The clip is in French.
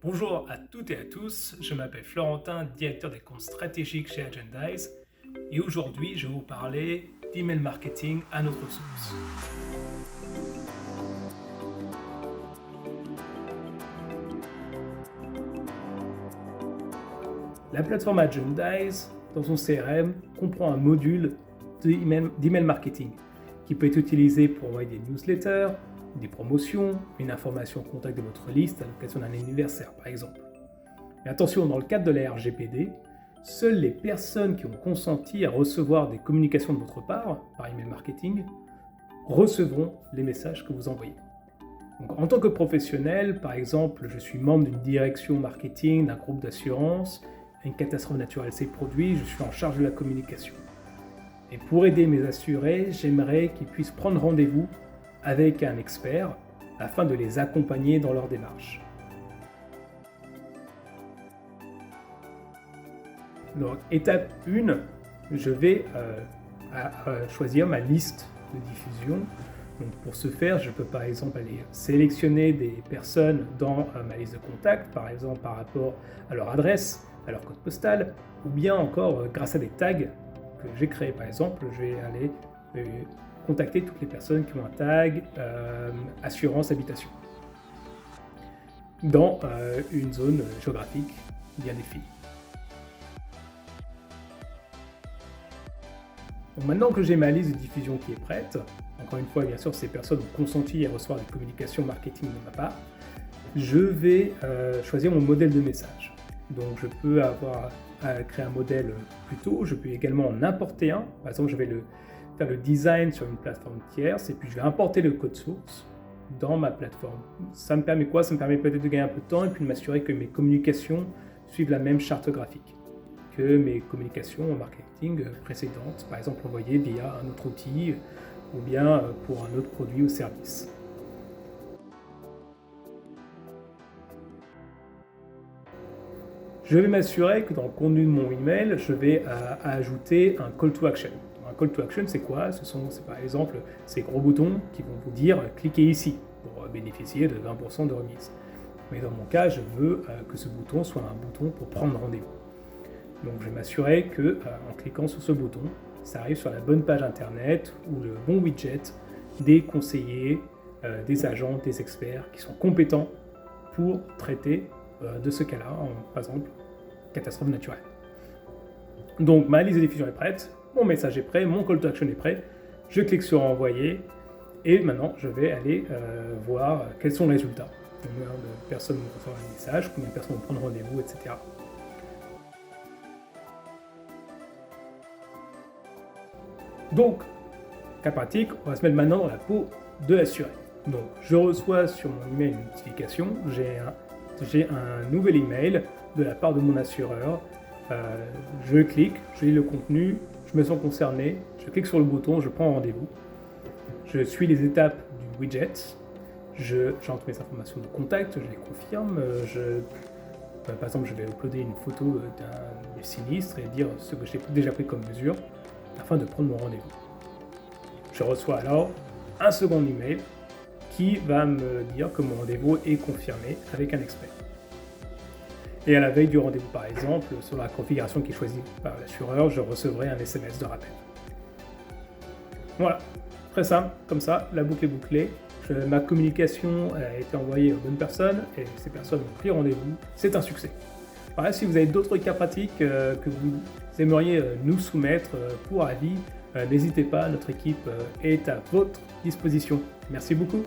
Bonjour à toutes et à tous, je m'appelle Florentin, directeur des comptes stratégiques chez Agendize, et aujourd'hui je vais vous parler d'email marketing à notre source. La plateforme Agendize, dans son CRM, comprend un module d'email marketing qui peut être utilisé pour envoyer des newsletters, des promotions, une information contact de votre liste à l'occasion d'un anniversaire par exemple. Mais attention, dans le cadre de la RGPD, seules les personnes qui ont consenti à recevoir des communications de votre part, par email marketing, recevront les messages que vous envoyez. Donc, en tant que professionnel, par exemple, je suis membre d'une direction marketing d'un groupe d'assurance, une catastrophe naturelle s'est produite, je suis en charge de la communication. Et pour aider mes assurés, j'aimerais qu'ils puissent prendre rendez-vous avec un expert afin de les accompagner dans leur démarche. Donc, étape 1, je vais choisir ma liste de diffusion. Donc, pour ce faire, je peux par exemple aller sélectionner des personnes dans ma liste de contacts, par exemple par rapport à leur adresse, à leur code postal, ou bien encore grâce à des tags que j'ai créés. Par exemple, je vais aller contacter toutes les personnes qui ont un tag assurance habitation dans une zone géographique bien définie. Donc maintenant que j'ai ma liste de diffusion qui est prête, encore une fois, bien sûr, ces personnes ont consenti à recevoir des communications marketing de ma part, je vais choisir mon modèle de message. Donc je peux créer un modèle plus tôt, je peux également en importer un. Par exemple, je vais faire le design sur une plateforme tierce et puis je vais importer le code source dans ma plateforme. Ça me permet quoi? Ça me permet peut-être de gagner un peu de temps et puis de m'assurer que mes communications suivent la même charte graphique que mes communications en marketing précédentes, par exemple envoyées via un autre outil ou bien pour un autre produit ou service. Je vais m'assurer que dans le contenu de mon email, je vais ajouter un call to action. Un call to action, c'est quoi? C'est par exemple ces gros boutons qui vont vous dire « cliquez ici » pour bénéficier de 20% de remise. Mais dans mon cas, je veux que ce bouton soit un bouton pour prendre rendez-vous. Donc je vais m'assurer que en cliquant sur ce bouton, ça arrive sur la bonne page internet ou le bon widget des conseillers, des agents, des experts qui sont compétents pour traiter de ce cas-là, par exemple, catastrophe naturelle. Donc ma liste de diffusion est prête, mon message est prêt, mon call to action est prêt, je clique sur envoyer et maintenant je vais aller voir quels sont les résultats. Combien de personnes vont recevoir un message, combien de personnes vont prendre rendez-vous, etc. Donc, cas pratique, on va se mettre maintenant dans la peau de l'assuré. Donc, je reçois sur mon email une notification, j'ai un nouvel email de la part de mon assureur. Je clique, je lis le contenu, je me sens concerné, je clique sur le bouton, je prends rendez-vous. Je suis les étapes du widget, j'entre mes informations de contact, je les confirme, par exemple, je vais uploader une photo du sinistre et dire ce que j'ai déjà pris comme mesure afin de prendre mon rendez-vous. Je reçois alors un second email qui va me dire que mon rendez-vous est confirmé avec un expert. Et à la veille du rendez-vous, par exemple, sur la configuration qui est choisie par l'assureur, je recevrai un SMS de rappel. Voilà, très simple, comme ça, la boucle est bouclée. Ma communication a été envoyée aux bonnes personnes et ces personnes ont pris rendez-vous. C'est un succès. Pareil, si vous avez d'autres cas pratiques que vous aimeriez nous soumettre pour avis, n'hésitez pas, notre équipe est à votre disposition. Merci beaucoup.